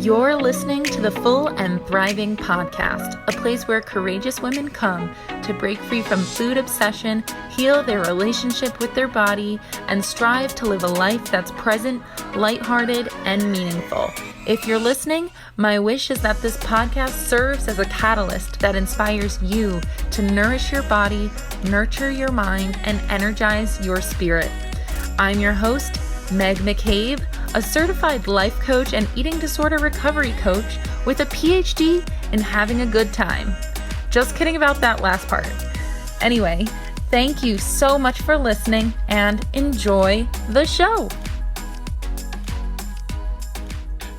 You're listening to the Full and Thriving Podcast, a place where courageous women come to break free from food obsession, heal their relationship with their body, and strive to live a life that's present, lighthearted, and meaningful. If you're listening, my wish is that this podcast serves as a catalyst that inspires you to nourish your body, nurture your mind, and energize your spirit. I'm your host, Meg McCabe, a certified life coach and eating disorder recovery coach with a PhD in having a good time. Just kidding about that last part. Anyway, thank you so much for listening and enjoy the show.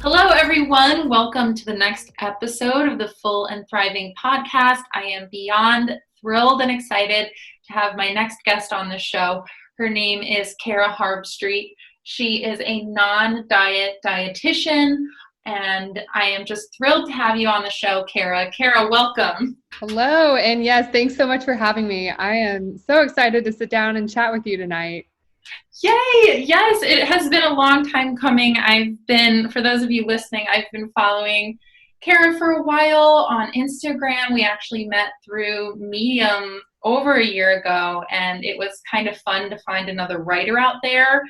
Hello, everyone. Welcome to the next episode of the Full and Thriving Podcast. I am beyond thrilled and excited to have my next guest on the show. Her name is Cara Harbstreet. She is a non-diet dietitian, and I am just thrilled to have you on the show, Cara. Cara, welcome. Hello, and yes, thanks so much for having me. I am so excited to sit down and chat with you tonight. Yay! Yes, it has been a long time coming. For those of you listening, I've been following Cara for a while on Instagram. We actually met through Medium over a year ago, and it was kind of fun to find another writer out there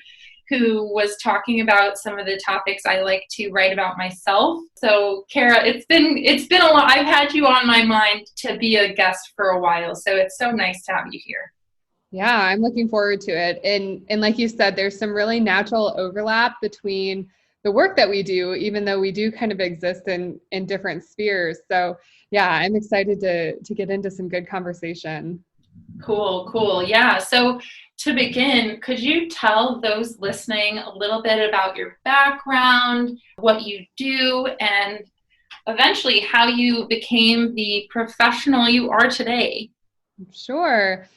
who was talking about some of the topics I like to write about myself. So, Cara, it's been a lot. I've had you on my mind to be a guest for a while, so it's so nice to have you here. Yeah, I'm looking forward to it. And like you said, there's some really natural overlap between the work that we do, even though we do kind of exist in different spheres. So yeah, I'm excited to get into some good conversation. Cool. Yeah. So to begin, could you tell those listening a little bit about your background, what you do, and eventually how you became the professional you are today? Sure.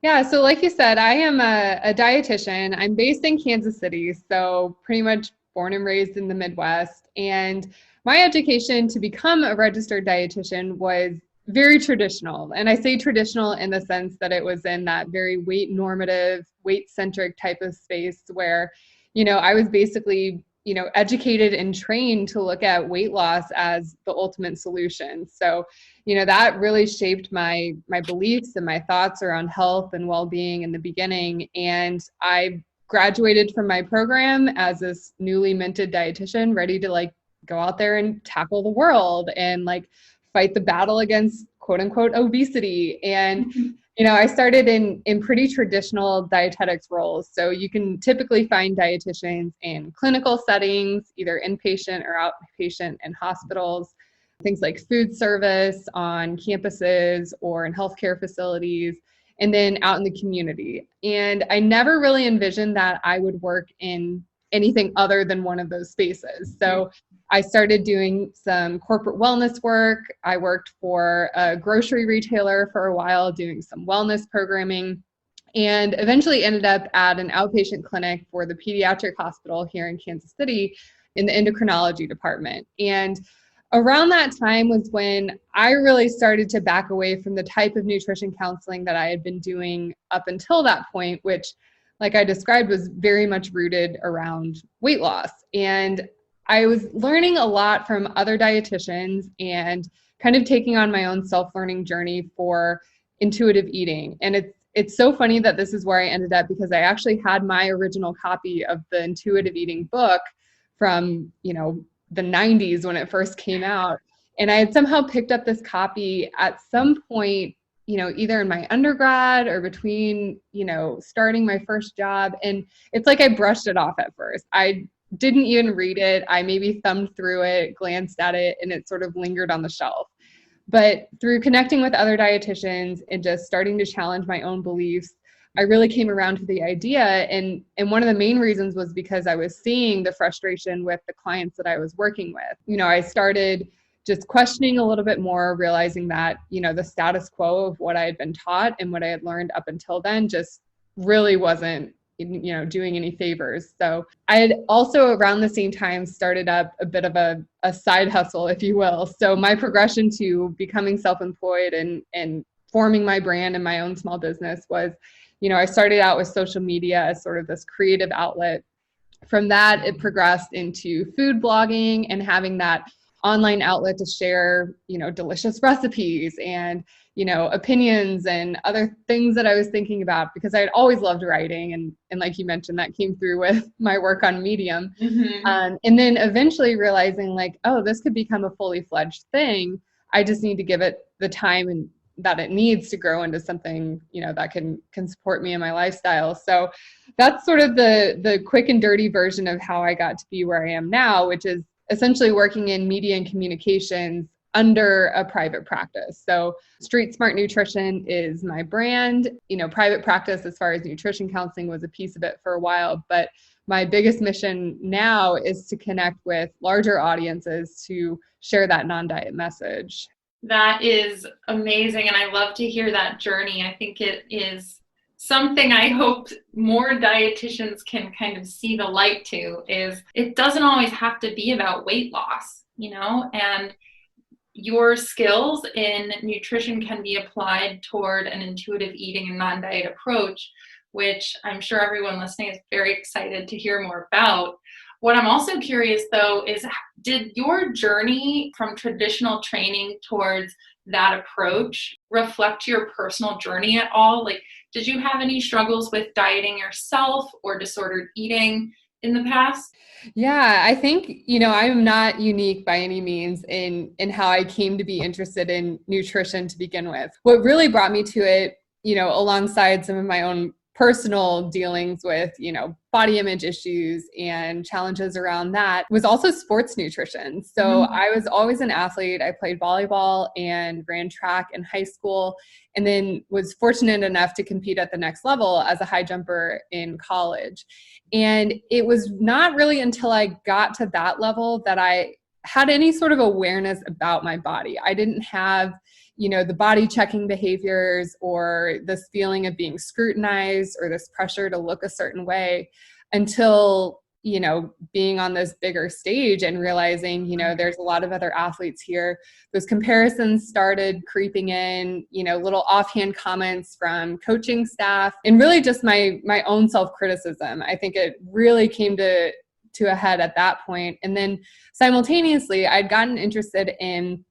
Yeah. So like you said, I am a dietitian. I'm based in Kansas City, so pretty much born and raised in the Midwest. And my education to become a registered dietitian was very traditional. And I say traditional in the sense that it was in that very weight normative, weight centric type of space where, I was basically, educated and trained to look at weight loss as the ultimate solution. So, that really shaped my beliefs and my thoughts around health and well-being in the beginning. And I graduated from my program as this newly minted dietitian, ready to go out there and tackle the world and fight the battle against quote unquote obesity. And, I started in pretty traditional dietetics roles. So you can typically find dietitians in clinical settings, either inpatient or outpatient in hospitals, things like food service on campuses or in healthcare facilities, and then out in the community. And I never really envisioned that I would work in anything other than one of those spaces. So I started doing some corporate wellness work. I worked for a grocery retailer for a while, doing some wellness programming, and eventually ended up at an outpatient clinic for the pediatric hospital here in Kansas City in the endocrinology department. And around that time was when I really started to back away from the type of nutrition counseling that I had been doing up until that point, which, like I described, was very much rooted around weight loss. And I was learning a lot from other dietitians and kind of taking on my own self-learning journey for intuitive eating. And it's so funny that this is where I ended up, because I actually had my original copy of the intuitive eating book from, the 90s when it first came out. And I had somehow picked up this copy at some point, either in my undergrad or between, starting my first job. And it's like I brushed it off at first. I didn't even read it. I maybe thumbed through it, glanced at it, and it sort of lingered on the shelf. But through connecting with other dietitians and just starting to challenge my own beliefs, I really came around to the idea. And one of the main reasons was because I was seeing the frustration with the clients that I was working with. I started just questioning a little bit more, realizing that, the status quo of what I had been taught and what I had learned up until then just really wasn't, doing any favors. So I had also around the same time started up a bit of a side hustle, if you will. So my progression to becoming self-employed and forming my brand and my own small business was, I started out with social media as sort of this creative outlet From that, it progressed into food blogging and having that online outlet to share, delicious recipes and, opinions and other things that I was thinking about, because I'd always loved writing. And like you mentioned, that came through with my work on Medium. And then eventually realizing like, oh, this could become a fully fledged thing. I just need to give it the time and that it needs to grow into something, that can support me in my lifestyle. So that's sort of the quick and dirty version of how I got to be where I am now, which is essentially working in media and communications under a private practice. So Street Smart Nutrition is my brand. Private practice as far as nutrition counseling was a piece of it for a while, but my biggest mission now is to connect with larger audiences to share that non-diet message. That is amazing. And I love to hear that journey. I think it is something I hope more dietitians can kind of see the light to, is it doesn't always have to be about weight loss, and your skills in nutrition can be applied toward an intuitive eating and non-diet approach, which I'm sure everyone listening is very excited to hear more about. What I'm also curious, though, is did your journey from traditional training towards that approach reflect your personal journey at all? Like, did you have any struggles with dieting yourself or disordered eating in the past? Yeah, I think, I'm not unique by any means in how I came to be interested in nutrition to begin with. What really brought me to it, alongside some of my own personal dealings with, body image issues and challenges around that, was also sports nutrition. So I was always an athlete. I played volleyball and ran track in high school, and then was fortunate enough to compete at the next level as a high jumper in college. And it was not really until I got to that level that I had any sort of awareness about my body. I didn't have the body checking behaviors or this feeling of being scrutinized or this pressure to look a certain way until, being on this bigger stage and realizing, there's a lot of other athletes here. Those comparisons started creeping in, little offhand comments from coaching staff, and really just my own self-criticism. I think it really came to a head at that point. And then simultaneously, I'd gotten interested in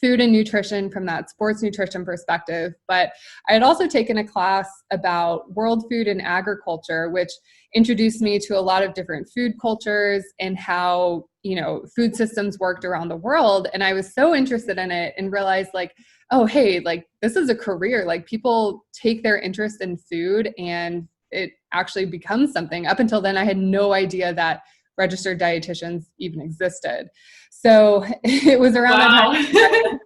food and nutrition from that sports nutrition perspective. But I had also taken a class about world food and agriculture, which introduced me to a lot of different food cultures and how, food systems worked around the world. And I was so interested in it and realized like, oh, hey, like this is a career. Like people take their interest in food and it actually becomes something. Up until then, I had no idea that registered dietitians even existed. So it was around that time.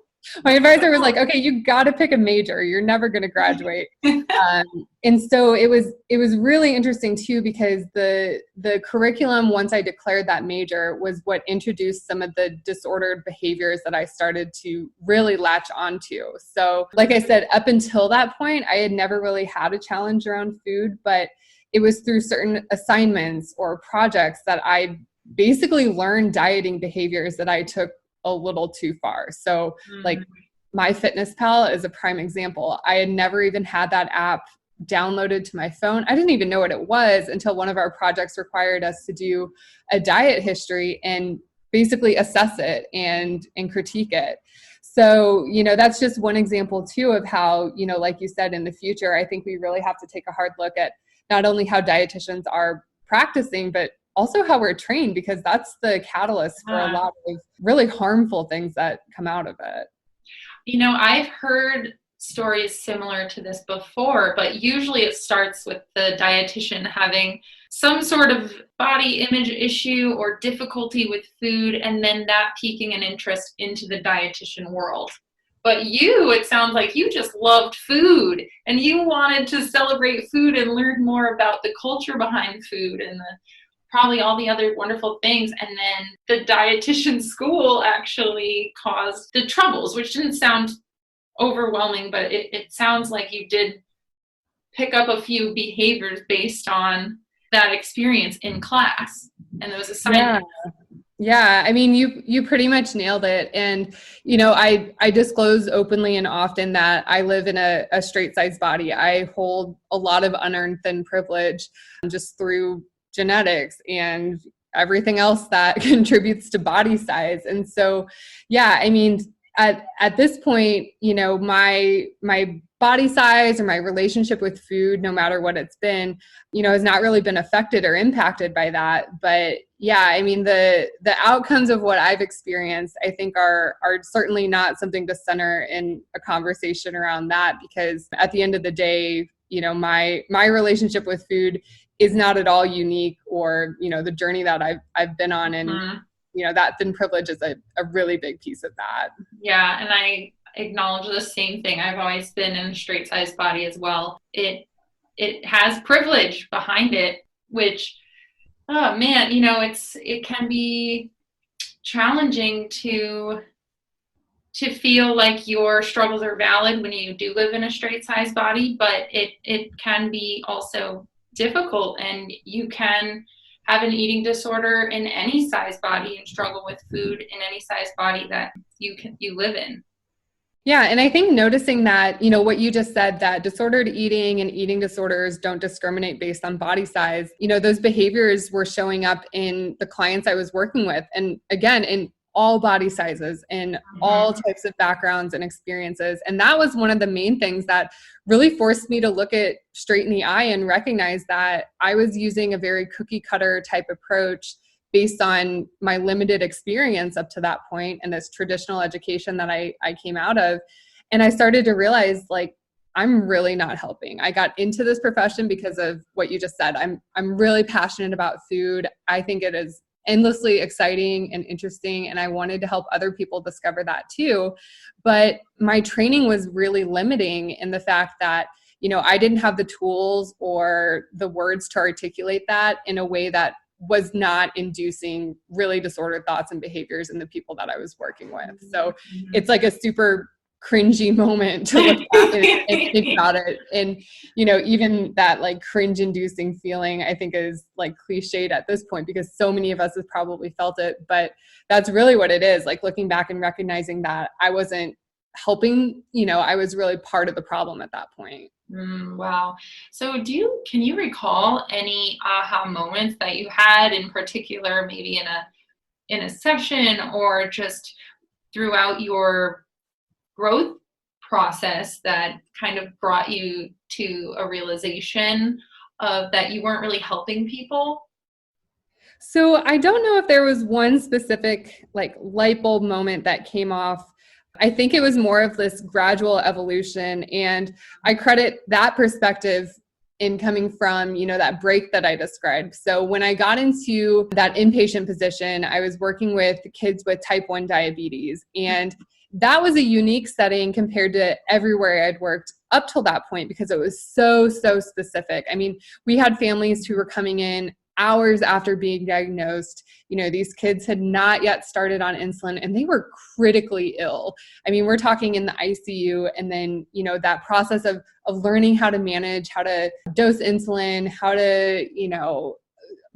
My advisor was like, okay, you got to pick a major. You're never going to graduate. And so it was really interesting too, because the curriculum, once I declared that major, was what introduced some of the disordered behaviors that I started to really latch onto. So like I said, up until that point, I had never really had a challenge around food, but it was through certain assignments or projects that I basically learned dieting behaviors that I took a little too far. So like MyFitnessPal is a prime example. I had never even had that app downloaded to my phone. I didn't even know what it was until one of our projects required us to do a diet history and basically assess it and critique it. So, that's just one example too of how, like you said, in the future, I think we really have to take a hard look at not only how dietitians are practicing, but also how we're trained, because that's the catalyst for a lot of really harmful things that come out of it. I've heard stories similar to this before, but usually it starts with the dietitian having some sort of body image issue or difficulty with food, and then that piquing an interest into the dietitian world. But it sounds like you just loved food and you wanted to celebrate food and learn more about the culture behind food and probably all the other wonderful things. And then the dietitian school actually caused the troubles, which didn't sound overwhelming, but it sounds like you did pick up a few behaviors based on that experience in class and those assignments. Yeah, I mean, you pretty much nailed it. And, I disclose openly and often that I live in a straight sized body. I hold a lot of unearned thin privilege just through genetics and everything else that contributes to body size. And so, yeah, I mean, at this point, my body size or my relationship with food, no matter what it's been, has not really been affected or impacted by that. But yeah, I mean, the outcomes of what I've experienced, I think are certainly not something to center in a conversation around that, because at the end of the day, my relationship with food is not at all unique, or, the journey that I've been on. And, that thin privilege is a really big piece of that. Yeah. And I acknowledge the same thing. I've always been in a straight size body as well. It has privilege behind it, which, oh man, it can be challenging to feel like your struggles are valid when you do live in a straight size body, but it can be also difficult, and you can have an eating disorder in any size body and struggle with food in any size body that you live in. Yeah. And I think noticing that, what you just said, that disordered eating and eating disorders don't discriminate based on body size, those behaviors were showing up in the clients I was working with. And again, in all body sizes and all types of backgrounds and experiences. And that was one of the main things that really forced me to look it straight in the eye and recognize that I was using a very cookie cutter type approach based on my limited experience up to that point and this traditional education that I came out of. And I started to realize, like, I'm really not helping. I got into this profession because of what you just said. I'm really passionate about food. I think it is endlessly exciting and interesting, and I wanted to help other people discover that too. But my training was really limiting in the fact that, I didn't have the tools or the words to articulate that in a way that was not inducing really disordered thoughts and behaviors in the people that I was working with. So it's like a super cringy moment to look back and think about it. And, even that like cringe inducing feeling, I think is like cliched at this point, because so many of us have probably felt it, but that's really what it is. Like looking back and recognizing that I wasn't helping, I was really part of the problem at that point. Wow. So can you recall any aha moments that you had in particular, maybe in a session or just throughout your growth process, that kind of brought you to a realization of that you weren't really helping people? So I don't know if there was one specific like light bulb moment that came off. I think it was more of this gradual evolution, and I credit that perspective in coming from, that break that I described. So when I got into that inpatient position, I was working with kids with type 1 diabetes, and that was a unique setting compared to everywhere I'd worked up till that point, because it was so specific. I mean, we had families who were coming in hours after being diagnosed. These kids had not yet started on insulin and they were critically ill. I mean, we're talking in the ICU, and then, that process of learning how to manage, how to dose insulin, how to,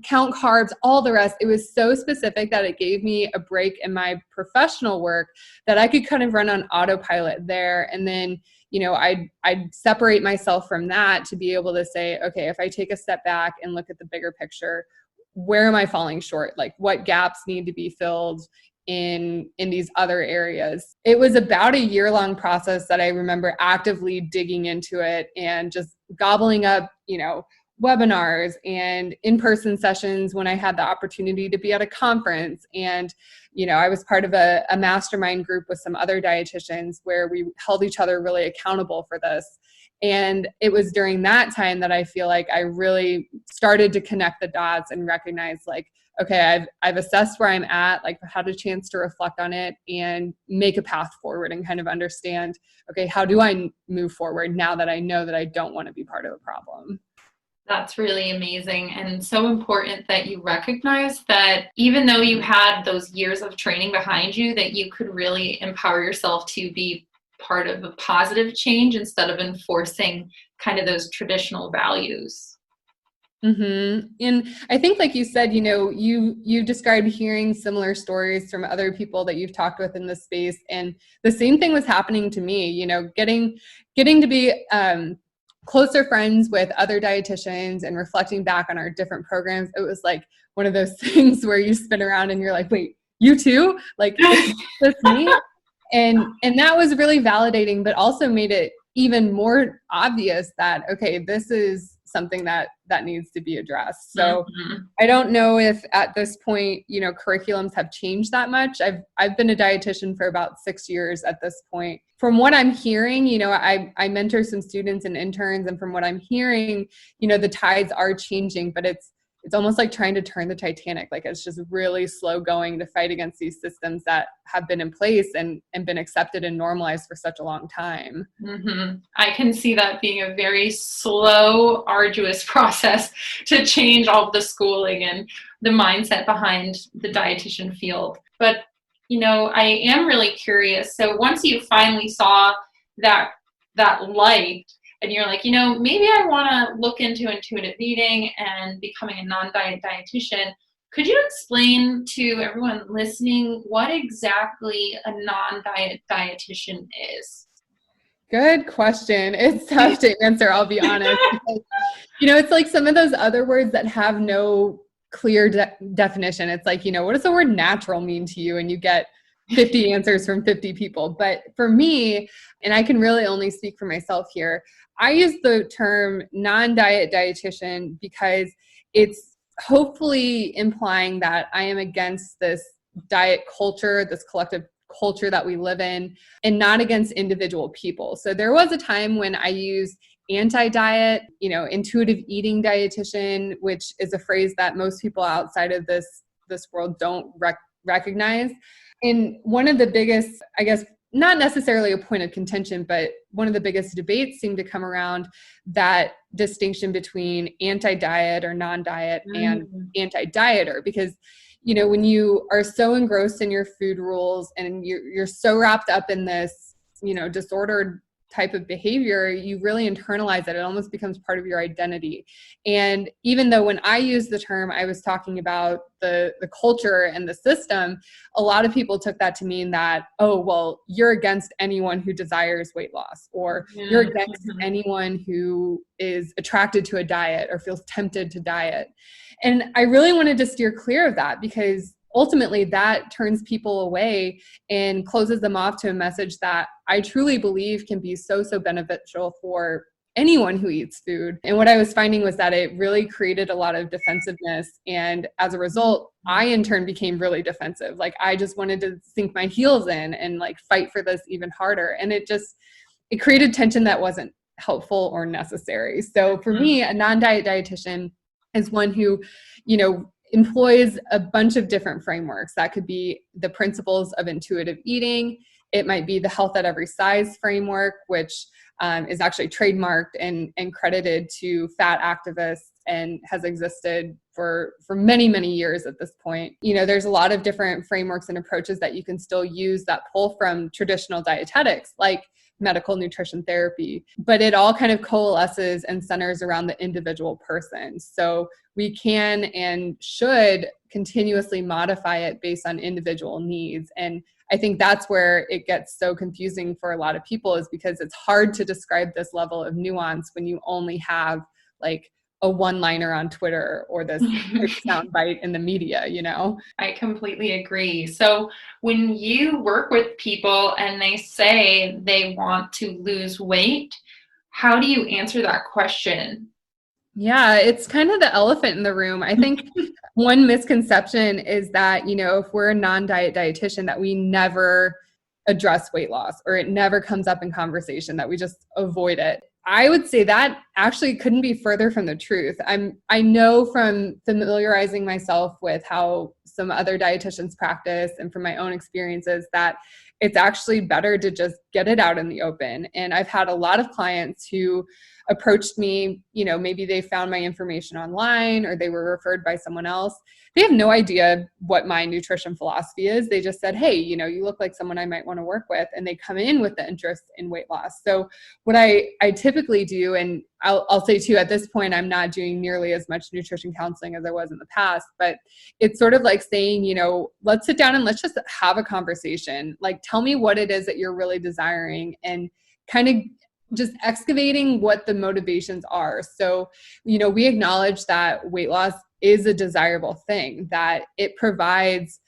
count carbs, all the rest. It was so specific that it gave me a break in my professional work that I could kind of run on autopilot there. And then, I'd separate myself from that to be able to say, okay, if I take a step back and look at the bigger picture, where am I falling short? Like, what gaps need to be filled in these other areas? It was about a year-long process that I remember actively digging into it and just gobbling up, webinars and in-person sessions when I had the opportunity to be at a conference. And, I was part of a mastermind group with some other dietitians where we held each other really accountable for this. And it was during that time that I feel like I really started to connect the dots and recognize, like, okay, I've assessed where I'm at, like I've had a chance to reflect on it and make a path forward and kind of understand, okay, how do I move forward now that I know that I don't want to be part of the problem? That's really amazing, and so important that you recognize that even though you had those years of training behind you, that you could really empower yourself to be part of a positive change instead of enforcing kind of those traditional values. And I think, like you said, you described hearing similar stories from other people that you've talked with in this space, and the same thing was happening to me. Getting to be closer friends with other dietitians and reflecting back on our different programs, it was like one of those things where you spin around and you're like, wait, you too? Like, it's just me? And that was really validating, but also made it even more obvious that, okay, this is something that needs to be addressed. So I don't know if at this point, curriculums have changed that much. I've been a dietitian for about 6 years at this point. From what I'm hearing, I mentor some students and interns, and from what I'm hearing, the tides are changing, but it's almost like trying to turn the Titanic. Like, it's just really slow going to fight against these systems that have been in place and been accepted and normalized for such a long time. I can see that being a very slow, arduous process to change all of the schooling and the mindset behind the dietitian field. But, I am really curious. So once you finally saw that light, and you're like, maybe I want to look into intuitive eating and becoming a non-diet dietitian. Could you explain to everyone listening what exactly a non-diet dietitian is? Good question. It's tough to answer, I'll be honest. Because, it's like some of those other words that have no clear definition. It's like, what does the word natural mean to you? And you get 50 answers from 50 people. But for me, and I can really only speak for myself here, I use the term non-diet dietitian because it's hopefully implying that I am against this diet culture, this collective culture that we live in, and not against individual people. So there was a time when I used anti-diet, intuitive eating dietitian, which is a phrase that most people outside of this world don't recognize. And one of the biggest, I guess, not necessarily a point of contention, but one of the biggest debates seemed to come around that distinction between anti-diet or non-diet and anti-dieter, because when you are so engrossed in your food rules and you're so wrapped up in this disordered type of behavior, you really internalize it. It almost becomes part of your identity. And even though when I used the term, I was talking about the culture and the system, a lot of people took that to mean that, oh, well, you're against anyone who desires weight loss, or you're against anyone who is attracted to a diet or feels tempted to diet. And I really wanted to steer clear of that, because ultimately that turns people away and closes them off to a message that I truly believe can be so beneficial for anyone who eats food. And what I was finding was that it really created a lot of defensiveness. And as a result, I in turn became really defensive. Like, I just wanted to sink my heels in and like fight for this even harder. And it created tension that wasn't helpful or necessary. So for me, a non-diet dietitian is one who, employs a bunch of different frameworks. That could be the principles of intuitive eating. It might be the health at every size framework, which is actually trademarked and credited to fat activists and has existed for many, many years at this point. There's a lot of different frameworks and approaches that you can still use that pull from traditional dietetics, like medical nutrition therapy, but it all kind of coalesces and centers around the individual person. So we can and should continuously modify it based on individual needs. And I think that's where it gets so confusing for a lot of people, is because it's hard to describe this level of nuance when you only have like a one-liner on Twitter or this soundbite in the media, I completely agree. So when you work with people and they say they want to lose weight, how do you answer that question? Yeah, it's kind of the elephant in the room. I think one misconception is that, if we're a non-diet dietitian, that we never address weight loss, or it never comes up in conversation, that we just avoid it. I would say that actually couldn't be further from the truth. I know from familiarizing myself with how some other dietitians practice and from my own experiences that it's actually better to just get it out in the open. And I've had a lot of clients who approached me, maybe they found my information online or they were referred by someone else. They have no idea what my nutrition philosophy is. They just said, hey, you look like someone I might want to work with. And they come in with the interest in weight loss. So what I typically do, and I'll say too, at this point, I'm not doing nearly as much nutrition counseling as I was in the past, but it's sort of like saying, let's sit down and let's just have a conversation. Like, tell me what it is that you're really desiring, and kind of just excavating what the motivations are. So, we acknowledge that weight loss is a desirable thing, that it provides,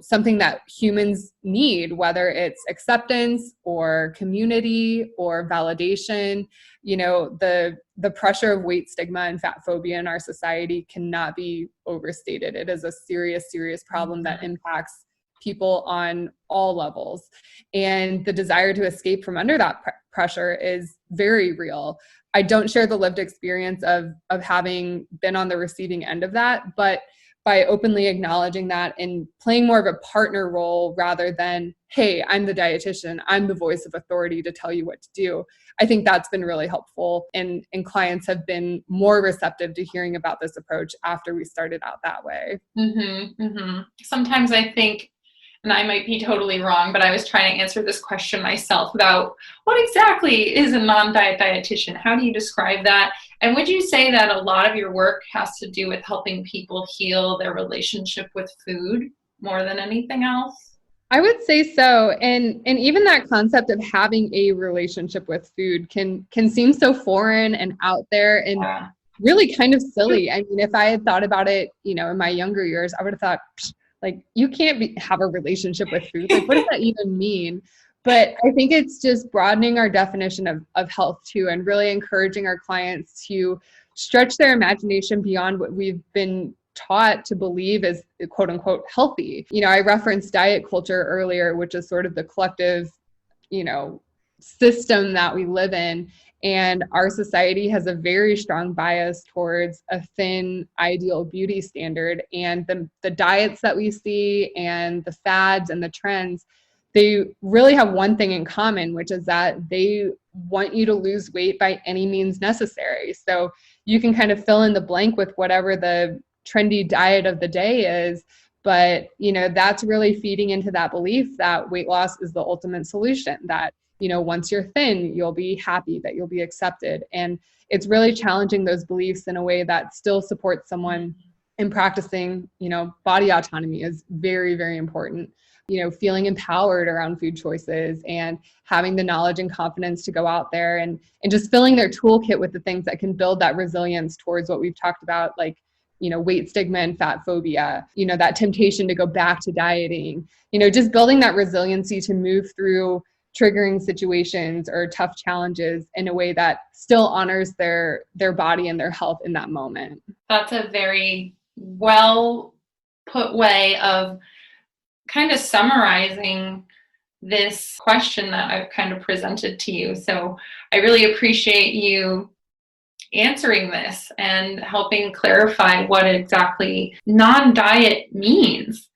something that humans need, whether it's acceptance or community or validation. The pressure of weight stigma and fat phobia in our society cannot be overstated. It is a serious, serious problem that impacts people on all levels. And the desire to escape from under that pressure is very real. I don't share the lived experience of having been on the receiving end of that, but by openly acknowledging that and playing more of a partner role rather than, hey, I'm the dietitian, I'm the voice of authority to tell you what to do, I think that's been really helpful. And clients have been more receptive to hearing about this approach after we started out that way. Sometimes I think, and I might be totally wrong, but I was trying to answer this question myself about what exactly is a non-diet dietitian? How do you describe that? And would you say that a lot of your work has to do with helping people heal their relationship with food more than anything else? I would say so. And even that concept of having a relationship with food can seem so foreign and out there and really kind of silly. I mean, if I had thought about it, in my younger years, I would have thought, like, you can't have a relationship with food. Like, what does that even mean? But I think it's just broadening our definition of health too, and really encouraging our clients to stretch their imagination beyond what we've been taught to believe is quote unquote healthy. I referenced diet culture earlier, which is sort of the collective, system that we live in. And our society has a very strong bias towards a thin, ideal beauty standard. And the diets that we see and the fads and the trends, they really have one thing in common, which is that they want you to lose weight by any means necessary. So you can kind of fill in the blank with whatever the trendy diet of the day is. But, that's really feeding into that belief that weight loss is the ultimate solution, that once you're thin, you'll be happy, that you'll be accepted. And it's really challenging those beliefs in a way that still supports someone in practicing, body autonomy is very, very important. Feeling empowered around food choices and having the knowledge and confidence to go out there and just filling their toolkit with the things that can build that resilience towards what we've talked about, like, weight stigma and fat phobia, that temptation to go back to dieting, just building that resiliency to move through triggering situations or tough challenges in a way that still honors their body and their health in that moment. That's a very well put way of kind of summarizing this question that I've kind of presented to you. So I really appreciate you answering this and helping clarify what exactly non-diet means.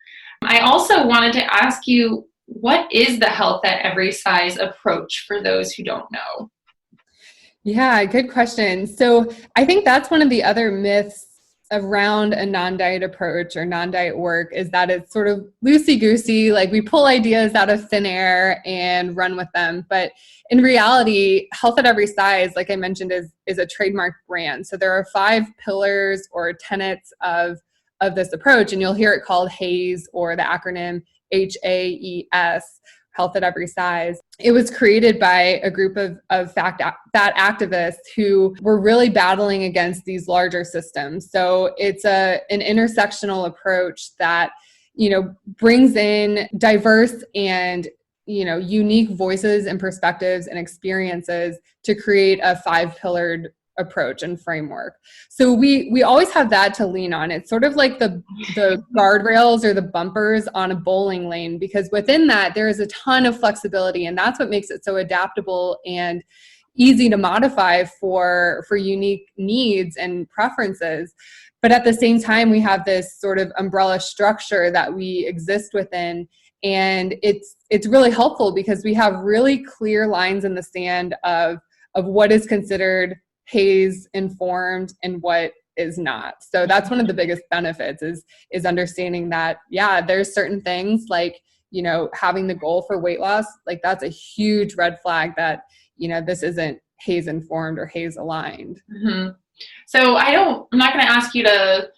I also wanted to ask you, what is the health at every size approach for those who don't know? Yeah, good question. So I think that's one of the other myths around a non-diet approach or non-diet work, is that it's sort of loosey-goosey, like we pull ideas out of thin air and run with them. But in reality, health at every size, like I mentioned, is a trademark brand. So there are 5 pillars or tenets of this approach, and you'll hear it called HAES, or the acronym HAES, health at every size. It was created by a group of fat activists who were really battling against these larger systems. So it's an intersectional approach that, brings in diverse and, unique voices and perspectives and experiences to create a 5-pillared approach and framework. So we always have that to lean on. It's sort of like the guardrails or the bumpers on a bowling lane, because within that there is a ton of flexibility, and that's what makes it so adaptable and easy to modify for unique needs and preferences. But at the same time, we have this sort of umbrella structure that we exist within, and it's really helpful because we have really clear lines in the sand of what is considered HAES informed and what is not. So that's one of the biggest benefits is understanding that, yeah, there's certain things like, having the goal for weight loss, like that's a huge red flag that, this isn't HAES informed or HAES aligned. Mm-hmm. So I'm not going to ask you to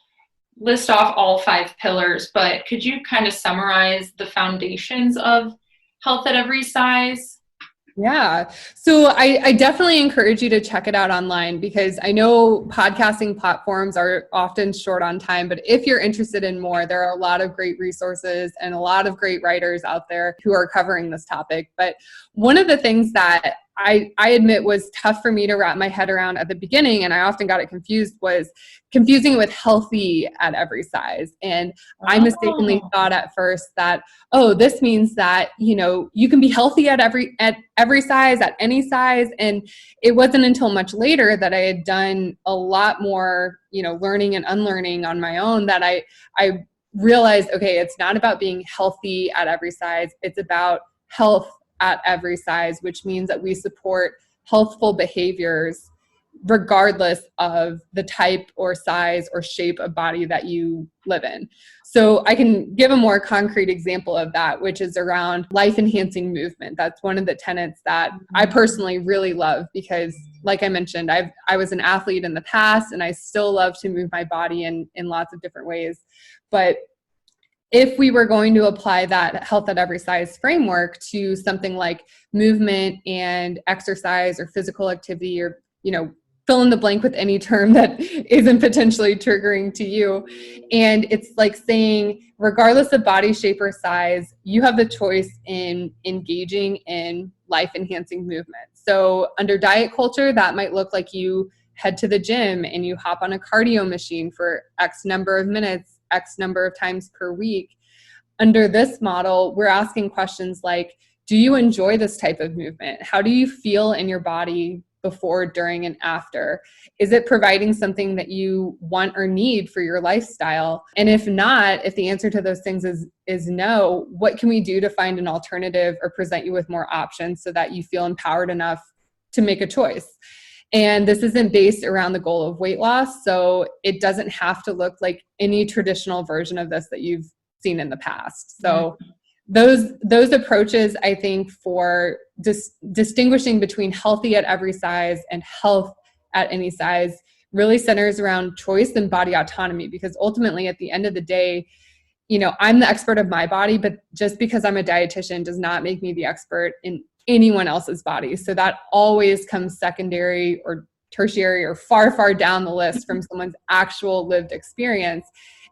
list off all 5 pillars, but could you kind of summarize the foundations of health at every size? Yeah. So I definitely encourage you to check it out online, because I know podcasting platforms are often short on time, but if you're interested in more, there are a lot of great resources and a lot of great writers out there who are covering this topic. But one of the things that I admit was tough for me to wrap my head around at the beginning, and I often got it confused, was confusing it with healthy at every size. And I mistakenly thought at first that, oh, this means that, you can be healthy at every size, at any size. And it wasn't until much later that I had done a lot more, learning and unlearning on my own, that I realized, okay, it's not about being healthy at every size. It's about health at every size, which means that we support healthful behaviors regardless of the type or size or shape of body that you live in. So I can give a more concrete example of that, which is around life-enhancing movement. That's one of the tenets that I personally really love, because like I mentioned, I was an athlete in the past, and I still love to move my body in lots of different ways. But if we were going to apply that health at every size framework to something like movement and exercise or physical activity, or, fill in the blank with any term that isn't potentially triggering to you. And it's like saying, regardless of body shape or size, you have the choice in engaging in life-enhancing movement. So under diet culture, that might look like you head to the gym and you hop on a cardio machine for X number of minutes, X number of times per week. Under this model, we're asking questions like, do you enjoy this type of movement? How do you feel in your body before, during, and after? Is it providing something that you want or need for your lifestyle? And if not, if the answer to those things is no, what can we do to find an alternative or present you with more options so that you feel empowered enough to make a choice? And this isn't based around the goal of weight loss, so it doesn't have to look like any traditional version of this that you've seen in the past. So those approaches, I think, for distinguishing between healthy at every size and health at any size really centers around choice and body autonomy, because ultimately at the end of the day, I'm the expert of my body, but just because I'm a dietitian does not make me the expert in anyone else's body. So that always comes secondary or tertiary or far, far down the list from someone's actual lived experience.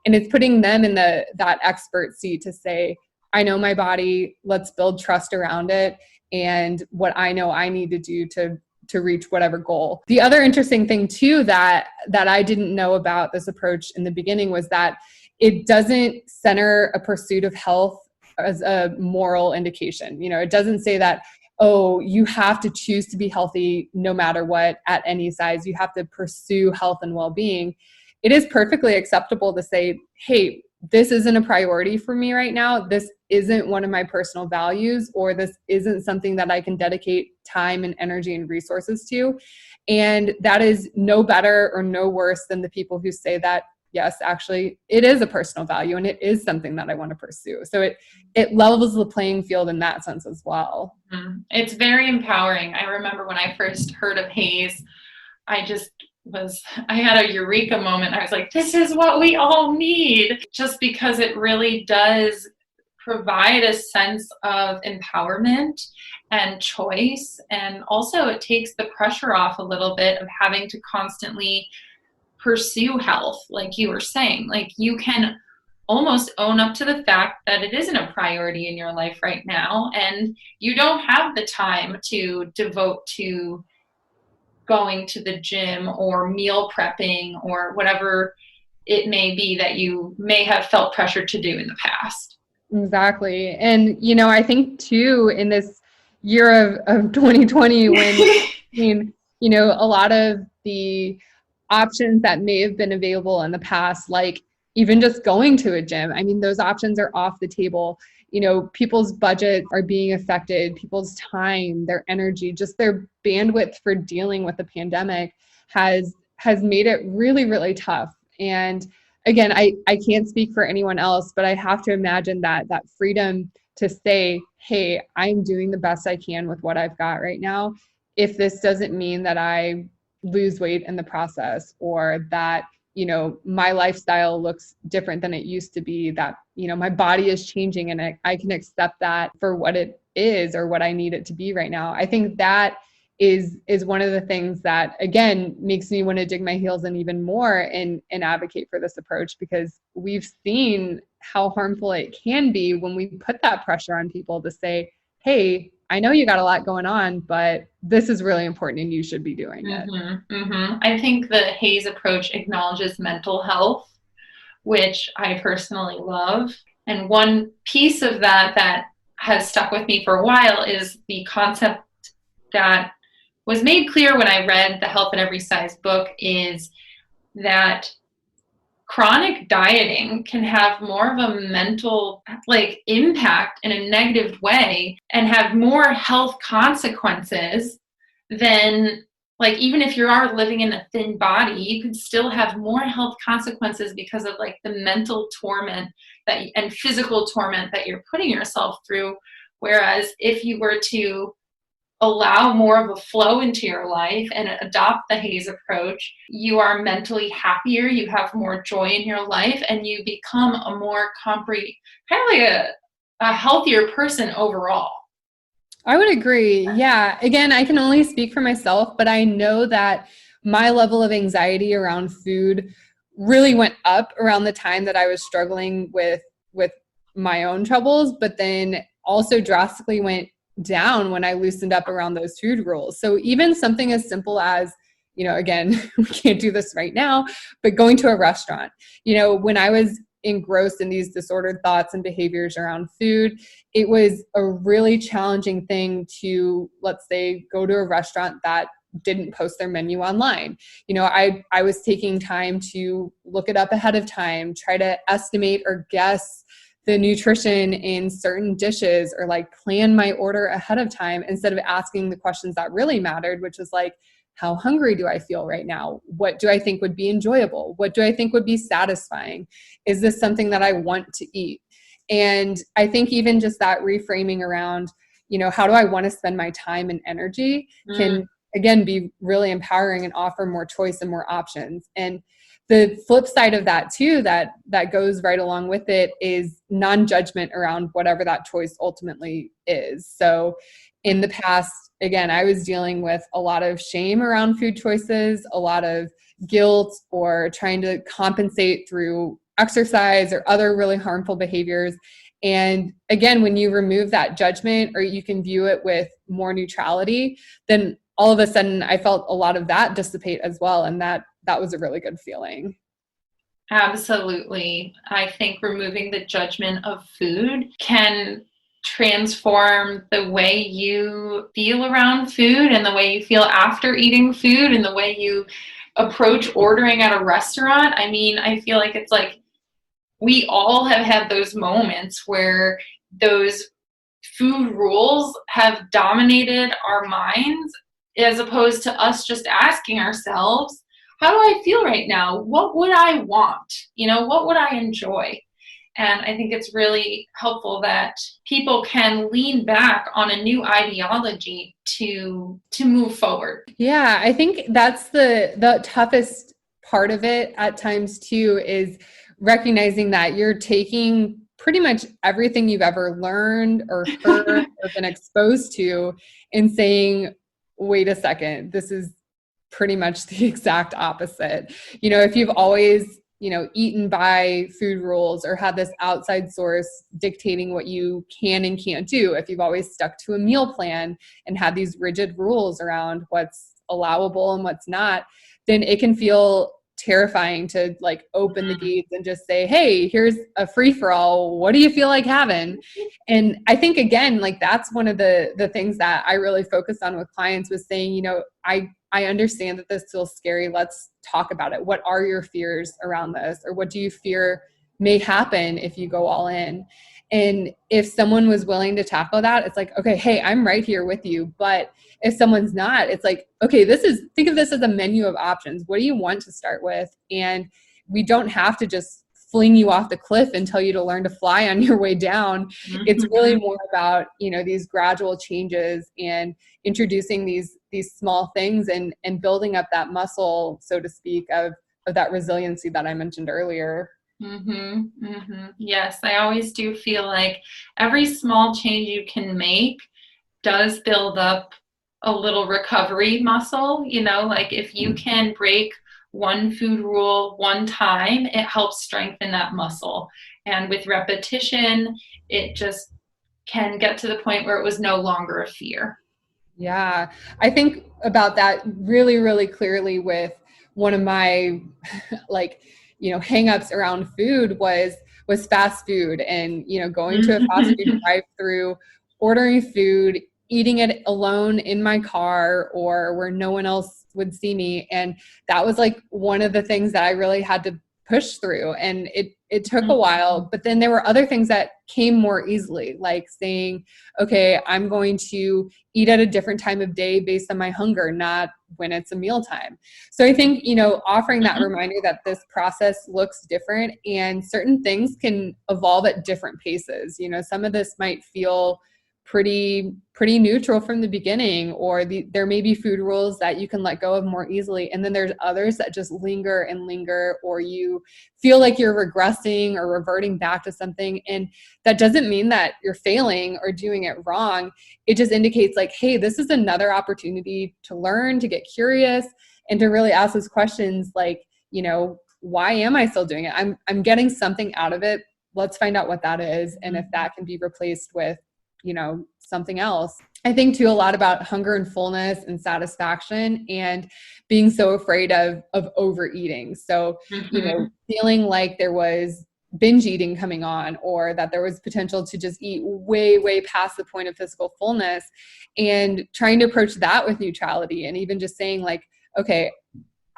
And it's putting them in that expert seat to say, I know my body, let's build trust around it, and what I know I need to do to reach whatever goal. The other interesting thing too that I didn't know about this approach in the beginning was that it doesn't center a pursuit of health as a moral indication. It doesn't say that, oh, you have to choose to be healthy no matter what at any size. You have to pursue health and well-being. It is perfectly acceptable to say, hey, this isn't a priority for me right now. This isn't one of my personal values, or this isn't something that I can dedicate time and energy and resources to. And that is no better or no worse than the people who say that, yes, actually, it is a personal value and it is something that I want to pursue. So it levels the playing field in that sense as well. It's very empowering. I remember when I first heard of HAES, I had a eureka moment. I was like, this is what we all need, just because it really does provide a sense of empowerment and choice. And also it takes the pressure off a little bit of having to constantly pursue health. Like you were saying, like you can almost own up to the fact that it isn't a priority in your life right now. And you don't have the time to devote to going to the gym or meal prepping or whatever it may be that you may have felt pressure to do in the past. Exactly. And, I think too, in this year of 2020, when, a lot of the options that may have been available in the past, like even just going to a gym, those options are off the table. People's budgets are being affected, people's time, their energy, just their bandwidth for dealing with the pandemic has made it really, really tough. And again, I can't speak for anyone else, but I have to imagine that freedom to say, hey, I'm doing the best I can with what I've got right now. If this doesn't mean that I lose weight in the process, or that my lifestyle looks different than it used to be, that my body is changing, and I can accept that for what it is or what I need it to be right now. I think that is one of the things that, again, makes me want to dig my heels in even more and advocate for this approach, because we've seen how harmful it can be when we put that pressure on people to say, hey, I know you got a lot going on, but this is really important and you should be doing it. I think the Hayes approach acknowledges mental health, which I personally love. And one piece of that has stuck with me for a while is the concept that was made clear when I read the Health at Every Size book, is that chronic dieting can have more of a mental impact in a negative way and have more health consequences than, even if you are living in a thin body, you could still have more health consequences because of the mental torment and physical torment that you're putting yourself through. Whereas if you were to allow more of a flow into your life and adopt the Hayes approach, you are mentally happier, you have more joy in your life, and you become a more a healthier person overall. I would agree. Yeah. Again, I can only speak for myself, but I know that my level of anxiety around food really went up around the time that I was struggling with my own troubles, but then also drastically went down when I loosened up around those food rules. So even something as simple as, again, we can't do this right now, but going to a restaurant, when I was engrossed in these disordered thoughts and behaviors around food, it was a really challenging thing to, let's say, go to a restaurant that didn't post their menu online. I was taking time to look it up ahead of time, try to estimate or guess the nutrition in certain dishes, or plan my order ahead of time instead of asking the questions that really mattered, which is how hungry do I feel right now? What do I think would be enjoyable? What do I think would be satisfying? Is this something that I want to eat? And I think even just that reframing around, how do I want to spend my time and energy can, again, be really empowering and offer more choice and more options. And the flip side of that too, that goes right along with it, is non-judgment around whatever that choice ultimately is. So in the past, again, I was dealing with a lot of shame around food choices, a lot of guilt, or trying to compensate through exercise or other really harmful behaviors. And again, when you remove that judgment, or you can view it with more neutrality, then all of a sudden I felt a lot of that dissipate as well. And that was a really good feeling. Absolutely. I think removing the judgment of food can transform the way you feel around food, and the way you feel after eating food, and the way you approach ordering at a restaurant. I mean, I feel like it's we all have had those moments where those food rules have dominated our minds, as opposed to us just asking ourselves, how do I feel right now? What would I want? What would I enjoy? And I think it's really helpful that people can lean back on a new ideology to move forward. Yeah, I think that's the toughest part of it at times too, is recognizing that you're taking pretty much everything you've ever learned or heard or been exposed to and saying, wait a second, this is pretty much the exact opposite. If you've always, eaten by food rules, or had this outside source dictating what you can and can't do, if you've always stuck to a meal plan and had these rigid rules around what's allowable and what's not, then it can feel terrifying to open the gates and just say, hey, here's a free-for-all. What do you feel like having? And I think, again, that's one of the things that I really focused on with clients, was saying, I understand that this feels scary. Let's talk about it. What are your fears around this? Or what do you fear may happen if you go all in? And if someone was willing to tackle that, it's okay, hey, I'm right here with you. But if someone's not, it's okay, think of this as a menu of options. What do you want to start with? And we don't have to just fling you off the cliff and tell you to learn to fly on your way down. Mm-hmm. It's really more about, these gradual changes and introducing these small things and building up that muscle, so to speak, of that resiliency that I mentioned earlier. Mm-hmm. Mm-hmm. Yes, I always do feel like every small change you can make does build up a little recovery muscle, like if you can break one food rule one time, it helps strengthen that muscle. And with repetition, it just can get to the point where it was no longer a fear. Yeah, I think about that really, really clearly with one of my hangups around food was fast food and, going to a fast food drive-through, ordering food, eating it alone in my car or where no one else would see me. And that was like one of the things that I really had to push through. And it took a while, but then there were other things that came more easily, like saying, okay, I'm going to eat at a different time of day based on my hunger, not when it's a mealtime. So I think, offering that reminder that this process looks different and certain things can evolve at different paces. Some of this might feel pretty neutral from the beginning, or there may be food rules that you can let go of more easily. And then there's others that just linger and linger, or you feel like you're regressing or reverting back to something. And that doesn't mean that you're failing or doing it wrong. It just indicates like, hey, this is another opportunity to learn, to get curious, and to really ask those questions like, why am I still doing it? I'm getting something out of it. Let's find out what that is. And if that can be replaced with something else. I think too a lot about hunger and fullness and satisfaction and being so afraid of overeating. So, feeling like there was binge eating coming on, or that there was potential to just eat way, way past the point of physical fullness, and trying to approach that with neutrality, and even just saying like, okay,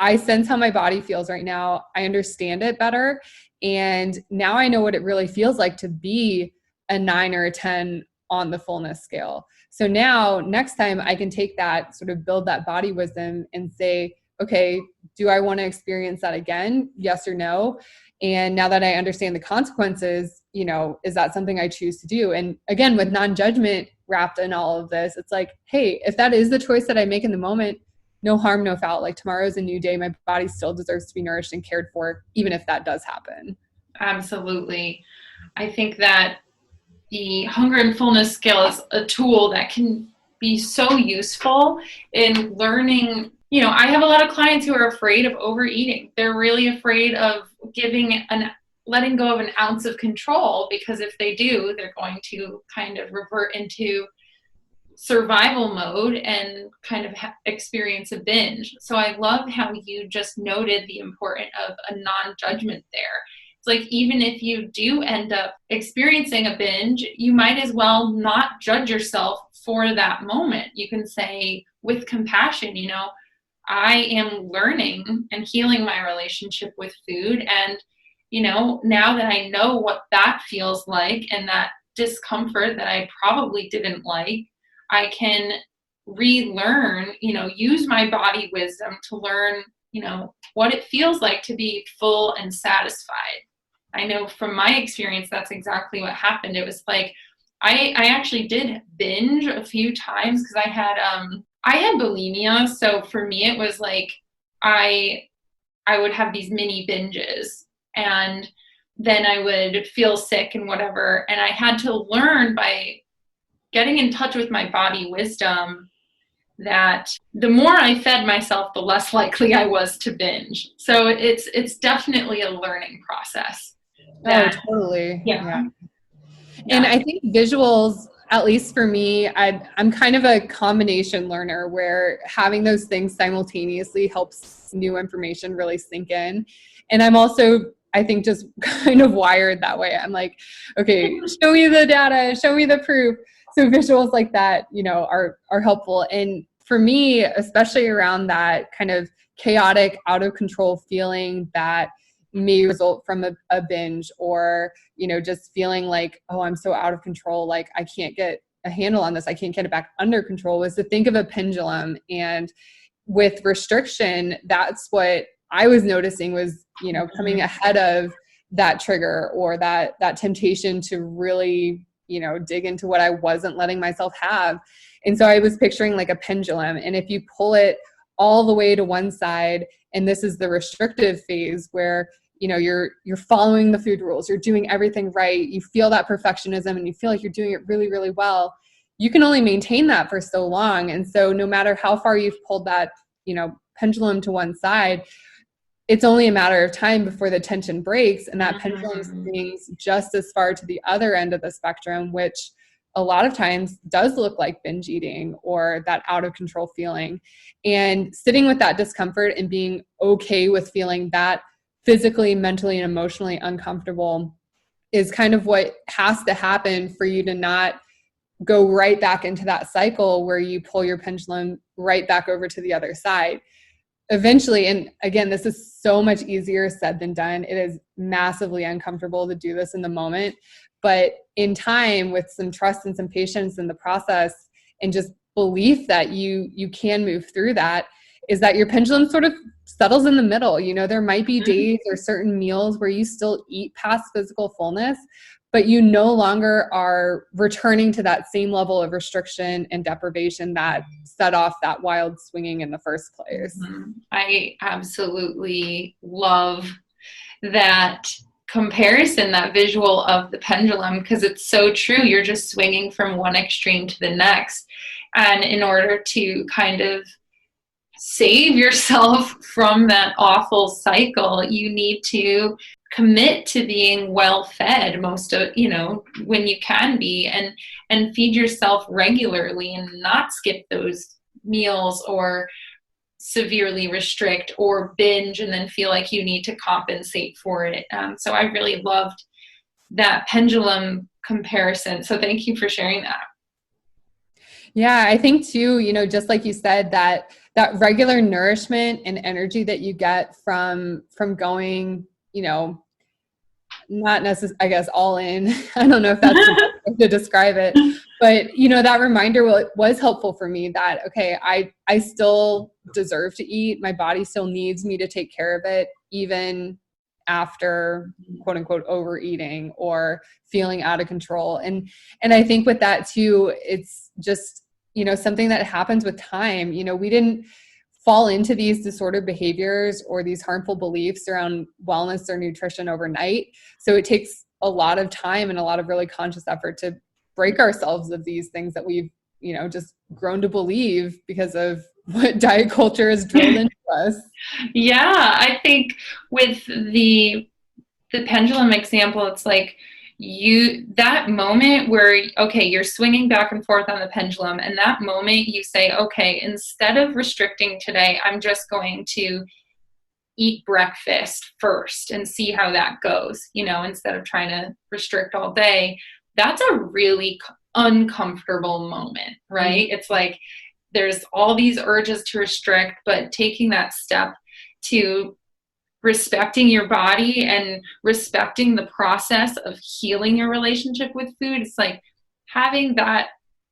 I sense how my body feels right now. I understand it better. And now I know what it really feels like to be a 9 or a 10 on the fullness scale. So now next time I can take that, sort of build that body wisdom and say, okay, do I want to experience that again? Yes or no? And now that I understand the consequences, is that something I choose to do? And again, with non-judgment wrapped in all of this, it's like, hey, if that is the choice that I make in the moment, no harm, no foul. Like tomorrow's a new day. My body still deserves to be nourished and cared for, even if that does happen. Absolutely. I think that the hunger and fullness scale is a tool that can be so useful in learning. I have a lot of clients who are afraid of overeating. They're really afraid of letting go of an ounce of control, because if they do, they're going to kind of revert into survival mode and kind of experience a binge. So I love how you just noted the importance of a non-judgment there. It's like, even if you do end up experiencing a binge, you might as well not judge yourself for that moment. You can say with compassion, I am learning and healing my relationship with food. And, now that I know what that feels like and that discomfort that I probably didn't like, I can relearn, use my body wisdom to learn, what it feels like to be full and satisfied. I know from my experience, that's exactly what happened. It was like, I actually did binge a few times because I had bulimia. So for me, it was like, I would have these mini binges, and then I would feel sick and whatever. And I had to learn by getting in touch with my body wisdom that the more I fed myself, the less likely I was to binge. So it's definitely a learning process. Oh, totally. Yeah. And I think visuals, at least for me, I'm kind of a combination learner where having those things simultaneously helps new information really sink in. And I'm also, I think, just kind of wired that way. I'm like, okay, show me the data, show me the proof. So visuals like that, are helpful. And for me, especially around that kind of chaotic, out of control feeling that may result from a binge, or, just feeling like, oh, I'm so out of control. Like I can't get a handle on this. I can't get it back under control, was to think of a pendulum. And with restriction, that's what I was noticing was, coming ahead of that trigger or that temptation to really, dig into what I wasn't letting myself have. And so I was picturing like a pendulum. And if you pull it all the way to one side, and this is the restrictive phase where, you're following the food rules, you're doing everything right, you feel that perfectionism and you feel like you're doing it really, really well. you can only maintain that for so long. And so no matter how far you've pulled that, pendulum to one side, it's only a matter of time before the tension breaks and that pendulum swings just as far to the other end of the spectrum, which a lot of times does look like binge eating or that out of control feeling. And sitting with that discomfort and being okay with feeling that physically, mentally, and emotionally uncomfortable is kind of what has to happen for you to not go right back into that cycle where you pull your pendulum right back over to the other side. Eventually, and again, this is so much easier said than done. It is massively uncomfortable to do this in the moment, but in time, with some trust and some patience in the process and just belief that you can move through that, is that your pendulum sort of settles in the middle. There might be days or certain meals where you still eat past physical fullness, but you no longer are returning to that same level of restriction and deprivation that set off that wild swinging in the first place. I absolutely love that comparison, that visual of the pendulum, because it's so true. You're just swinging from one extreme to the next. And in order to kind of save yourself from that awful cycle, you need to commit to being well fed when you can be, and feed yourself regularly and not skip those meals or severely restrict or binge and then feel like you need to compensate for it. So I really loved that pendulum comparison. So thank you for sharing that. Yeah, I think too, just like you said, that regular nourishment and energy that you get from going, not necessarily, I guess, all in. I don't know if that's the best way to describe it, but that reminder was helpful for me that, okay, I still deserve to eat. My body still needs me to take care of it, even after quote unquote overeating or feeling out of control. And I think with that too, it's just, something that happens with time. We didn't fall into these disordered behaviors or these harmful beliefs around wellness or nutrition overnight. So it takes a lot of time and a lot of really conscious effort to break ourselves of these things that we've, just grown to believe because of what diet culture has drilled into us. Yeah, I think with the pendulum example, it's like that moment where, okay, you're swinging back and forth on the pendulum, and that moment you say, okay, instead of restricting today, I'm just going to eat breakfast first and see how that goes, instead of trying to restrict all day. That's a really uncomfortable moment, right? It's like there's all these urges to restrict, but taking that step to respecting your body and respecting the process of healing your relationship with food. It's like having that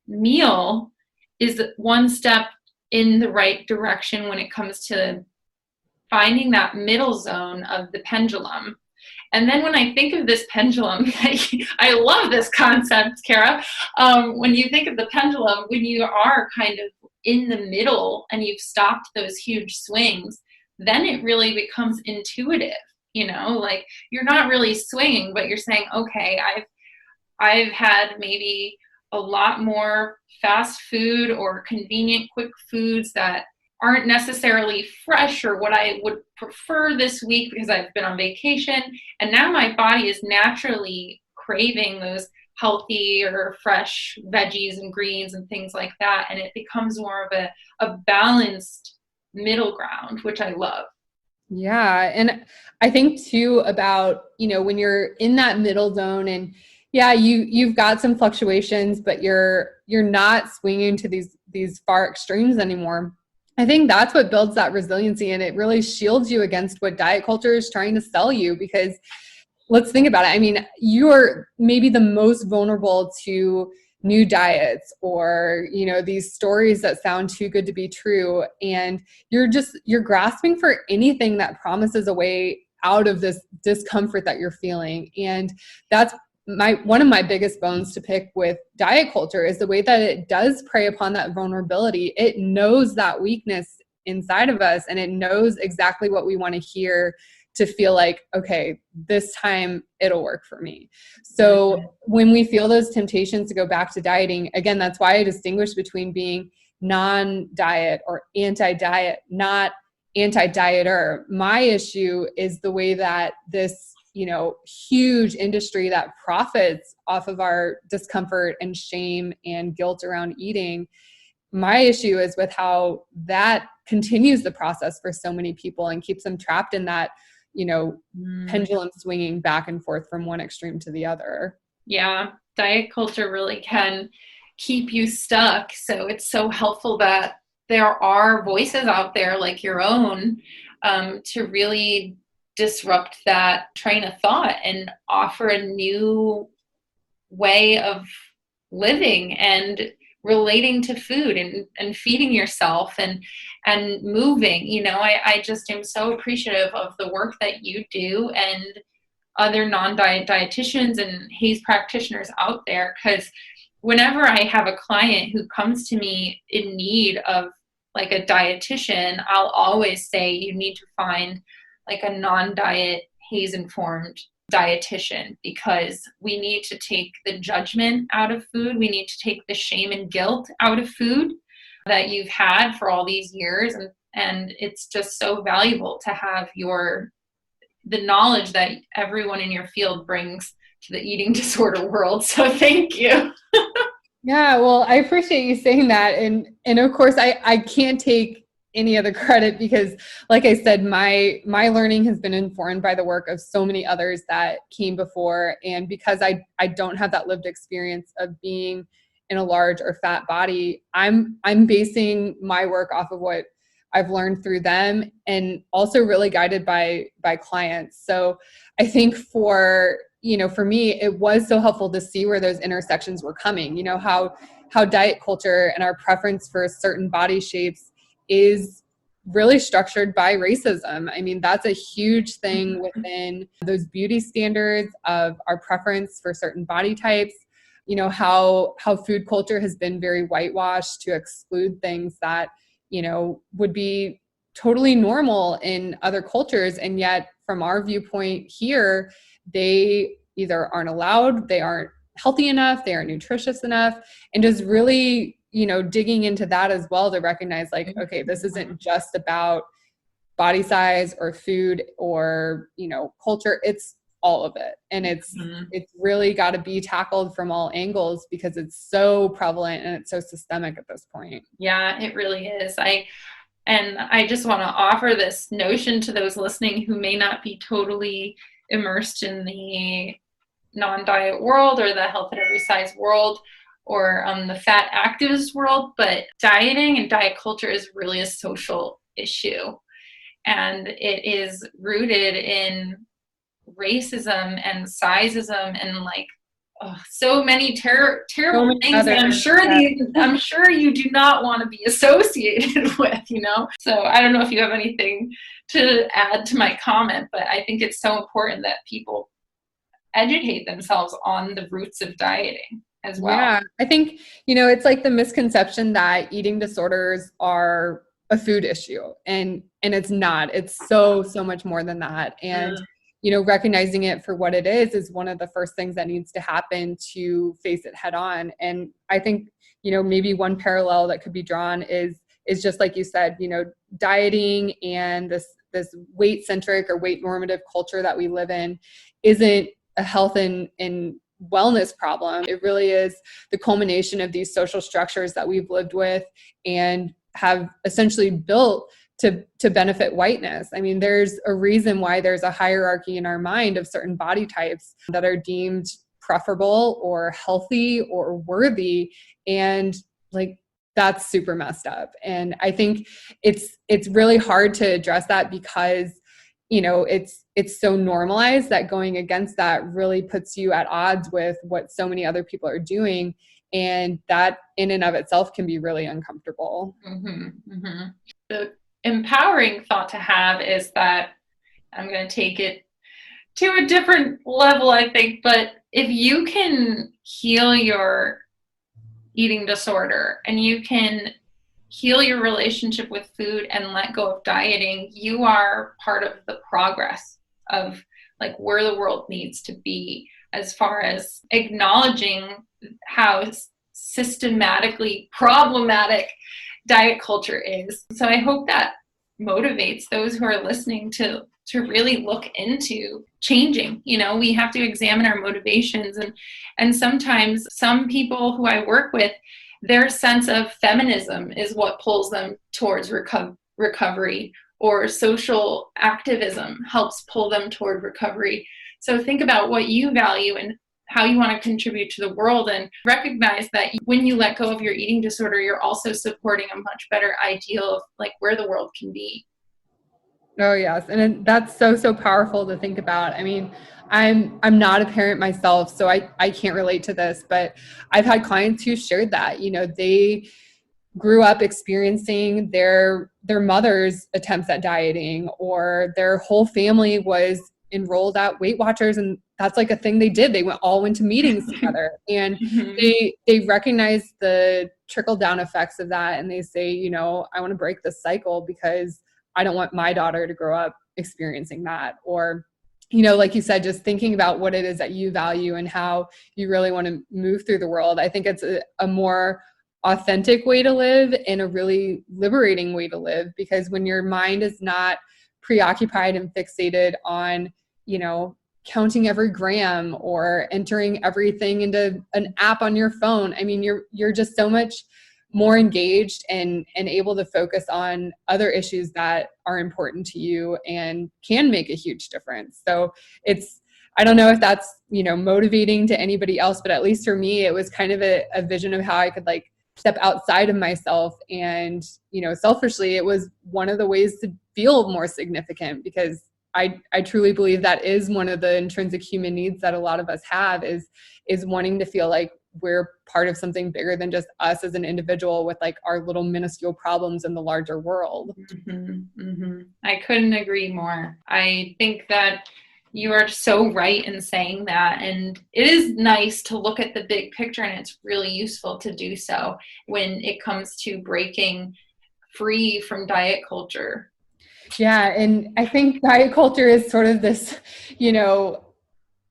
meal is one step in the right direction when it comes to finding that middle zone of the pendulum. And then when I think of this pendulum, I love this concept, Cara. When you think of the pendulum, when you are kind of in the middle and you've stopped those huge swings, then it really becomes intuitive, like you're not really swinging, but you're saying, okay, I've had maybe a lot more fast food or convenient quick foods that aren't necessarily fresh or what I would prefer this week because I've been on vacation. And now my body is naturally craving those healthy or fresh veggies and greens and things like that. And it becomes more of a balanced middle ground, which I love. Yeah. And I think too about, when you're in that middle zone and yeah, you've got some fluctuations, but you're not swinging to these far extremes anymore. I think that's what builds that resiliency, and it really shields you against what diet culture is trying to sell you, because let's think about it. I mean, you're maybe the most vulnerable to new diets or, these stories that sound too good to be true. And you're grasping for anything that promises a way out of this discomfort that you're feeling. And that's one of my biggest bones to pick with diet culture is the way that it does prey upon that vulnerability. It knows that weakness inside of us, and it knows exactly what we want to hear to feel like, okay, this time it'll work for me. So when we feel those temptations to go back to dieting, again, that's why I distinguish between being non-diet or anti-diet, not anti-dieter. My issue is the way that this, huge industry that profits off of our discomfort and shame and guilt around eating. My issue is with how that continues the process for so many people and keeps them trapped in that, pendulum swinging back and forth from one extreme to the other. Yeah, diet culture really can keep you stuck. So it's so helpful that there are voices out there like your own to really disrupt that train of thought and offer a new way of living and relating to food and feeding yourself and moving. I just am so appreciative of the work that you do and other non-diet dietitians and HAES practitioners out there, because whenever I have a client who comes to me in need of like a dietitian, I'll always say you need to find like a non-diet HAES informed dietitian, because we need to take the judgment out of food. We need to take the shame and guilt out of food that you've had for all these years. And it's just so valuable to have the knowledge that everyone in your field brings to the eating disorder world. So thank you. Yeah, well, I appreciate you saying that. And of course, I can't take any other credit because, like I said, my learning has been informed by the work of so many others that came before. And because I don't have that lived experience of being in a large or fat body, I'm basing my work off of what I've learned through them, and also really guided by clients. So I think for me, it was so helpful to see where those intersections were coming, how diet culture and our preference for certain body shapes is really structured by racism. I mean, that's a huge thing within those beauty standards of our preference for certain body types, how food culture has been very whitewashed to exclude things that would be totally normal in other cultures. And yet from our viewpoint here, they either aren't allowed, they aren't healthy enough, they aren't nutritious enough, and just really, digging into that as well to recognize like, okay, this isn't just about body size or food or, culture, it's all of it. And it's really got to be tackled from all angles because it's so prevalent and it's so systemic at this point. Yeah, it really is. I just want to offer this notion to those listening who may not be totally immersed in the non-diet world or the health at every size world or the fat activist world, but dieting and diet culture is really a social issue. And it is rooted in racism and sizeism and so many terrible things that I'm sure you do not want to be associated with, So I don't know if you have anything to add to my comment, but I think it's so important that people educate themselves on the roots of dieting as well. Yeah, I think, it's like the misconception that eating disorders are a food issue, and it's not. It's so much more than that. And recognizing it for what it is one of the first things that needs to happen to face it head on. And I think, maybe one parallel that could be drawn is just like you said, dieting and this weight centric or weight normative culture that we live in isn't a health and wellness problem. It really is the culmination of these social structures that we've lived with and have essentially built to benefit whiteness. I mean, there's a reason why there's a hierarchy in our mind of certain body types that are deemed preferable or healthy or worthy. And that's super messed up. And I think it's really hard to address that because, it's so normalized that going against that really puts you at odds with what so many other people are doing. And that in and of itself can be really uncomfortable. The empowering thought to have is that I'm going to take it to a different level, I think, but if you can heal your eating disorder and you can heal your relationship with food and let go of dieting, you are part of the progress of like where the world needs to be as far as acknowledging how systematically problematic diet culture is. So I hope that motivates those who are listening to really look into changing. You know, we have to examine our motivations, and sometimes some people who I work with, their sense of feminism is what pulls them towards recovery, or social activism helps pull them toward recovery. So think about what you value and how you want to contribute to the world, and recognize that when you let go of your eating disorder, you're also supporting a much better ideal of like where the world can be. Oh yes. And that's so powerful to think about. I mean, I'm not a parent myself, so I can't relate to this, but I've had clients who shared that, you know, they grew up experiencing their mother's attempts at dieting, or their whole family was enrolled at Weight Watchers, and that's like a thing they did. They all went to meetings together, and they recognize the trickle down effects of that, and they say, you know, I want to break this cycle because I don't want my daughter to grow up experiencing that. Or, you know, like you said, just thinking about what it is that you value and how you really want to move through the world. I think it's a more authentic way to live and a really liberating way to live, because when your mind is not preoccupied and fixated on, you know, counting every gram or entering everything into an app on your phone, I mean, you're just so much more engaged and able to focus on other issues that are important to you and can make a huge difference. So I don't know if that's, you know, motivating to anybody else, but at least for me, it was kind of a vision of how I could like step outside of myself. And, you know, selfishly, it was one of the ways to feel more significant, because I truly believe that is one of the intrinsic human needs that a lot of us have, is wanting to feel like we're part of something bigger than just us as an individual with like our little minuscule problems in the larger world. I couldn't agree more. I think that you are so right in saying that. And it is nice to look at the big picture, and it's really useful to do so when it comes to breaking free from diet culture. Yeah. And I think diet culture is sort of this, you know,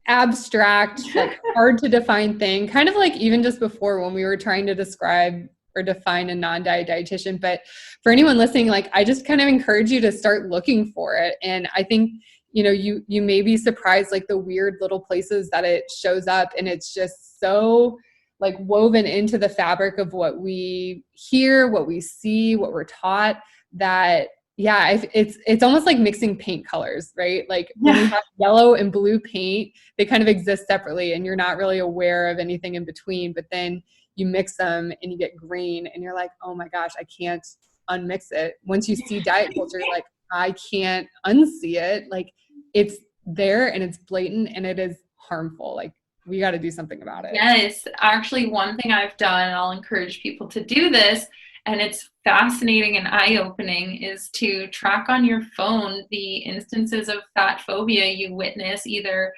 abstract, like hard to define thing, kind of like even just before when we were trying to describe or define a non-diet dietitian. But for anyone listening, like I just kind of encourage you to start looking for it. And I think, you know, you may be surprised, like the weird little places that it shows up, and it's just so like woven into the fabric of what we hear, what we see, what we're taught, that yeah, it's almost like mixing paint colors, right? Like when we have yellow and blue paint, they kind of exist separately, and you're not really aware of anything in between. But then you mix them and you get green, and you're like, oh my gosh, I can't unmix it. Once you see diet culture, like I can't unsee it. Like it's there and it's blatant and it is harmful. Like we got to do something about it. Yes, actually, one thing I've done, and I'll encourage people to do this, and it's fascinating and eye-opening, is to track on your phone the instances of fat phobia you witness either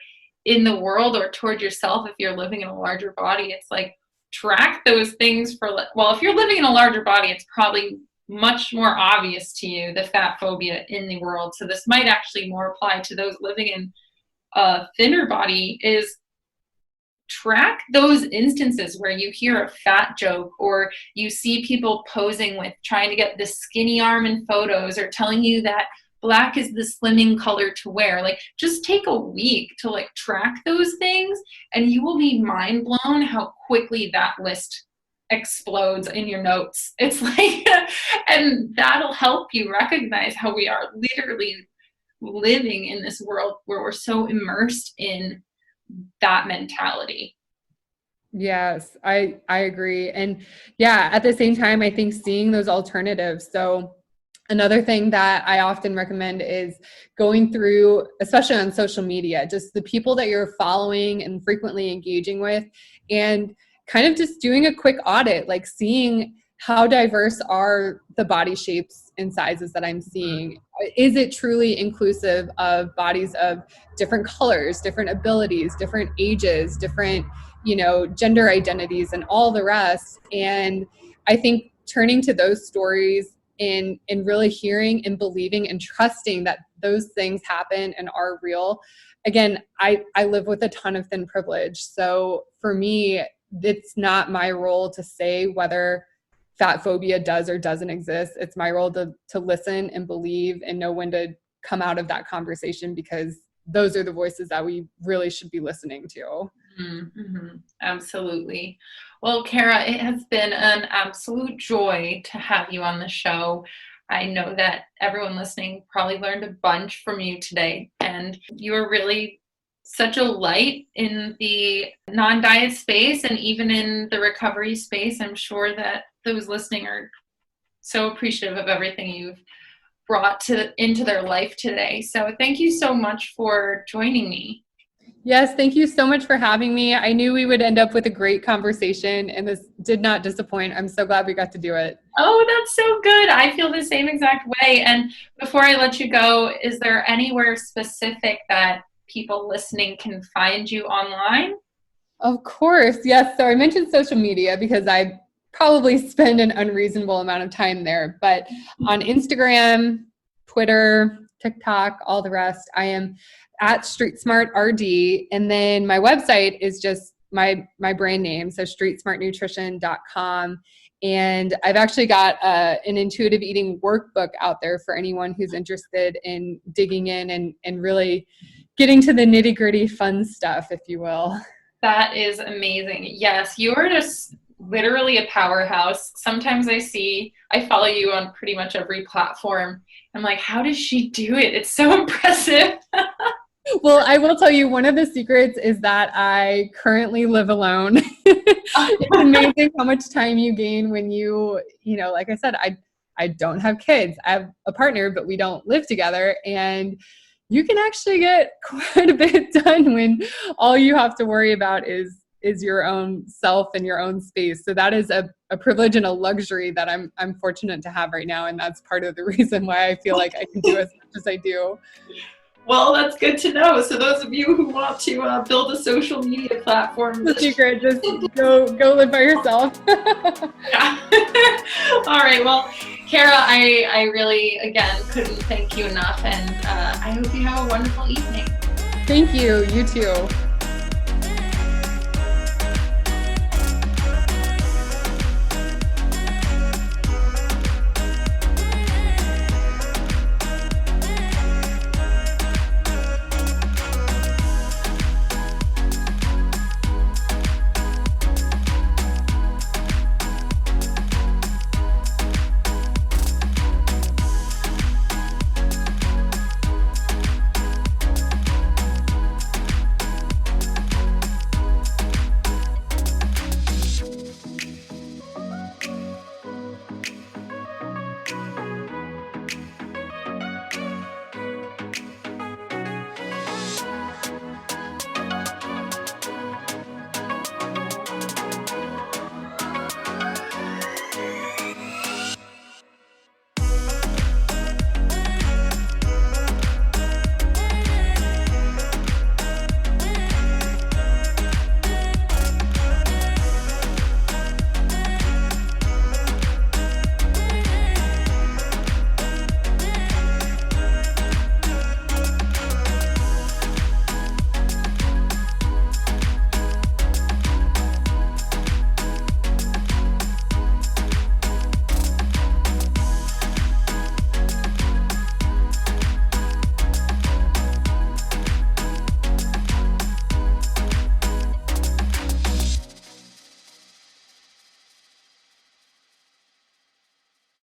in the world or toward yourself if you're living in a larger body. It's like track those things for, well, if you're living in a larger body, it's probably much more obvious to you, the fat phobia in the world. So this might actually more apply to those living in a thinner body, is track those instances where you hear a fat joke, or you see people posing with trying to get the skinny arm in photos, or telling you that black is the slimming color to wear. Like just take a week to like track those things, and you will be mind blown how quickly that list explodes in your notes. It's like, and that'll help you recognize how we are literally living in this world where we're so immersed in that mentality. Yes, I agree. And yeah, at the same time, I think seeing those alternatives. So another thing that I often recommend is going through, especially on social media, just the people that you're following and frequently engaging with, and kind of just doing a quick audit, like seeing how diverse are the body shapes and sizes that I'm seeing. Is it truly inclusive of bodies of different colors, different abilities, different ages, different, you know, gender identities and all the rest? And I think turning to those stories in really hearing and believing and trusting that those things happen and are real. Again, I live with a ton of thin privilege. So for me, it's not my role to say whether fat phobia does or doesn't exist. It's my role to listen and believe and know when to come out of that conversation, because those are the voices that we really should be listening to. Mm-hmm. Absolutely. Well, Cara, it has been an absolute joy to have you on the show. I know that everyone listening probably learned a bunch from you today, and you are really such a light in the non-diet space and even in the recovery space. I'm sure that those listening are so appreciative of everything you've brought into their life today. So thank you so much for joining me. Yes, thank you so much for having me. I knew we would end up with a great conversation, and this did not disappoint. I'm so glad we got to do it. Oh, that's so good. I feel the same exact way. And before I let you go, is there anywhere specific that people listening can find you online? Of course, yes. So I mentioned social media because I probably spend an unreasonable amount of time there. But on Instagram, Twitter, TikTok, all the rest, I am at Street Smart RD. And then my website is just my brand name, so streetsmartnutrition.com. And I've actually got an intuitive eating workbook out there for anyone who's interested in digging in and really getting to the nitty-gritty fun stuff, if you will. That is amazing. Yes, you are just literally a powerhouse. Sometimes I follow you on pretty much every platform. I'm like, how does she do it? It's so impressive. Well, I will tell you, one of the secrets is that I currently live alone. It's amazing how much time you gain when you know, like I said, I don't have kids. I have a partner, but we don't live together. And you can actually get quite a bit done when all you have to worry about is your own self and your own space. So that is a privilege and a luxury that I'm fortunate to have right now. And that's part of the reason why I feel like I can do as much as I do. Well, that's good to know. So those of you who want to build a social media platform. The secret, just go live by yourself. Yeah. All right. Well, Cara, I really, again, couldn't thank you enough. And I hope you have a wonderful evening. Thank you. You too.